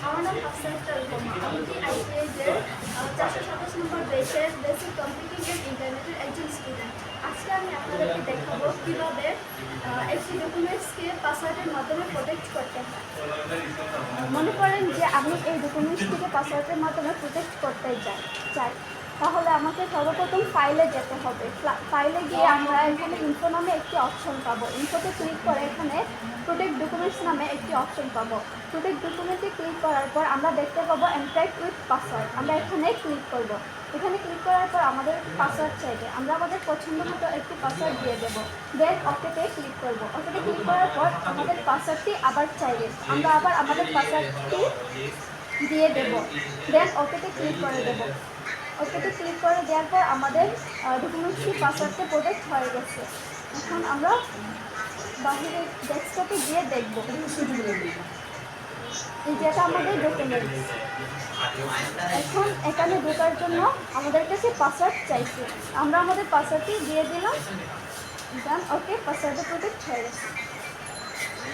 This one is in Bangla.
আমার নাম হাফসা আক্তার রহমান। আমি কি আইটিআইয়ের 427 নম্বর ব্যাচের বেসিক কম্পিউটিং অ্যান্ড ইন্টারনেটের একজন স্টুডেন্ট। আজকে আমি আপনাদেরকে দেখাবো কীভাবে একটি ডকুমেন্টসকে পাসওয়ার্ডের মাধ্যমে প্রোটেক্ট করতে হয়। মনে করেন যে আমি এই ডকুমেন্টসটিকে পাসওয়ার্ডের মাধ্যমে প্রোটেক্ট করতে চাই, তাহলে আমাকে সর্বপ্রথম ফাইলে যেতে হবে। ফাইলে গিয়ে আমরা এখানে ইনফো নামে একটি অপশন পাবো। ইনফোতে ক্লিক করে এখানে প্রোটেক্ট ডকুমেন্টস নামে একটি অপশন পাবো। প্রোটেক্ট ডকুমেন্টে ক্লিক করার পর আমরা দেখতে পাবো এনক্রিপ্ট উইথ পাসওয়ার্ড। আমরা এখানে ক্লিক করব। এখানে ক্লিক করার পর আমাদের পাসওয়ার্ড চাইবে, আমরা আমাদের পছন্দ মতো একটি পাসওয়ার্ড দিয়ে দেবো। দেন ওকেতে ক্লিক করব। ওকেতে ক্লিক করার পর আমাদের পাসওয়ার্ডটি আবার চাইবে, আমরা আবার আমাদের পাসওয়ার্ডটি দিয়ে দেব। দেন ওকেতে ক্লিক করে দেবো। ওকেতে ক্লিক করে দেওয়ার পর আমাদের ডকুমেন্টসটি পাসওয়ার্ডে প্রোটেক্ট হয়ে গেছে। এখন আমরা বাহিরে ডেস্কটপে গিয়ে দেখব এই যেটা আমাদের ডকুমেন্টস। এখন এখানে ঢোকার জন্য আমাদের কাছে পাসওয়ার্ড চাইছে, আমরা আমাদের পাসওয়ার্ডটি দিয়ে দিলাম। দেন ওকে, পাসওয়ার্ডে প্রোটেক্ট হয়ে গেছে।